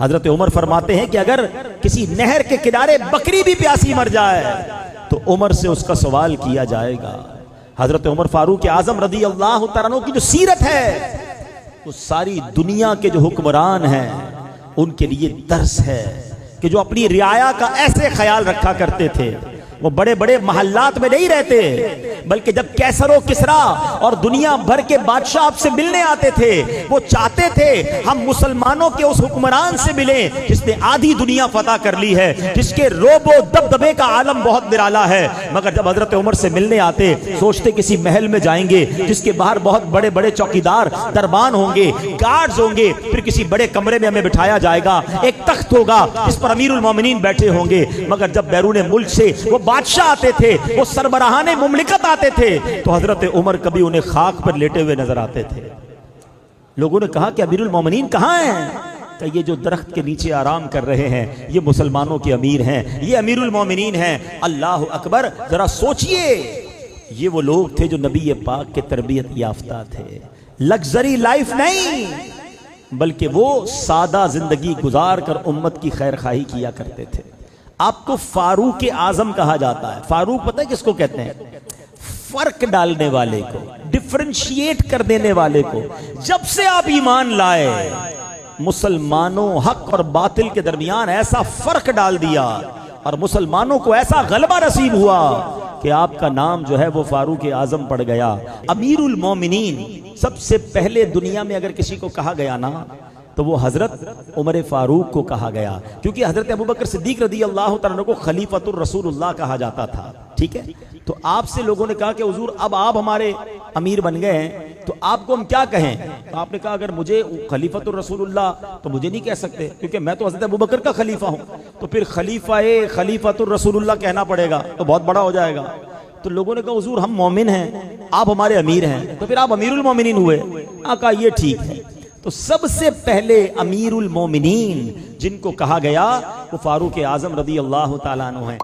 حضرت عمر فرماتے ہیں کہ اگر کسی نہر کے کنارے بکری بھی پیاسی مر جائے تو عمر سے اس کا سوال کیا جائے گا۔ حضرت عمر فاروق اعظم رضی اللہ تعالیٰ عنہ کی جو سیرت ہے وہ ساری دنیا کے جو حکمران ہیں ان کے لیے درس ہے کہ جو اپنی رعایا کا ایسے خیال رکھا کرتے تھے۔ وہ بڑے بڑے محلات میں نہیں رہتے بلکہ جب کیسر و کسرا اور دنیا بھر کے بادشاہ آپ سے ملنے آتے تھے وہ چاہتے تھے ہم مسلمانوں کے اس حکمران سے ملیں جس نے آدھی دنیا فتح کر لی ہے، جس کے روب و دبدبے کا عالم بہت نرالا ہے۔ مگر جب حضرت عمر سے ملنے آتے سوچتے کسی محل میں جائیں گے جس کے باہر بہت بڑے بڑے چوکیدار دربان ہوں گے، گارڈز ہوں گے، پھر کسی بڑے کمرے میں ہمیں بٹھایا جائے گا، ایک تخت ہوگا جس پر امیر المومنین بیٹھے ہوں گے۔ مگر جب بیرون ملک سے وہ بادشاہ آتے تھے، وہ سربراہان مملکت آتے تھے تو حضرت عمر کبھی انہیں خاک پر لیٹے ہوئے نظر آتے تھے۔ لوگوں نے کہا کہ امیر المومنین کہاں ہیں؟ کہ یہ جو درخت کے نیچے آرام کر رہے ہیں یہ مسلمانوں کے امیر ہیں، یہ امیر المومنین ہیں۔ اللہ اکبر، ذرا سوچئے یہ وہ لوگ تھے جو نبی پاک کے تربیت یافتہ تھے، لگزری لائف نہیں بلکہ وہ سادہ زندگی گزار کر امت کی خیر خواہی کیا کرتے تھے۔ آپ کو فاروق اعظم کہا جاتا ہے۔ فاروق پتہ ہے کس کو کہتے ہیں؟ فرق ڈالنے والے کو، ڈفرینشیٹ کر دینے والے کو۔ جب سے آپ ایمان لائے مسلمانوں حق اور باطل کے درمیان ایسا فرق ڈال دیا اور مسلمانوں کو ایسا غلبہ نصیب ہوا کہ آپ کا نام جو ہے وہ فاروق اعظم پڑ گیا۔ امیر المومنین سب سے پہلے دنیا میں اگر کسی کو کہا گیا نا تو وہ حضرت عمر فاروق کو کہا گیا، کیونکہ حضرت ابوبکر صدیق رضی اللہ تعالیٰ کو خلیفۃ الرسول اللہ کہا جاتا تھا۔ ٹھیک ہے، تو آپ سے لوگوں نے کہا کہ حضور اب آپ ہمارے امیر بن گئے ہیں تو آپ کو ہم کیا کہیں؟ تو آپ نے کہا اگر مجھے خلیفۃ الرسول اللہ تو مجھے نہیں کہہ سکتے کیونکہ میں تو حضرت ابوبکر کا خلیفہ ہوں، تو پھر خلیفۃ الرسول اللہ کہنا پڑے گا تو بہت بڑا ہو جائے گا۔ تو لوگوں نے کہا حضور ہم مومن ہیں، آپ ہمارے امیر ہیں، تو پھر آپ امیر المومنین ہوئے۔ کہا یہ ٹھیک ہے۔ تو سب سے پہلے امیر المومنین جن کو کہا گیا وہ فاروق اعظم رضی اللہ تعالیٰ عنہ ہیں۔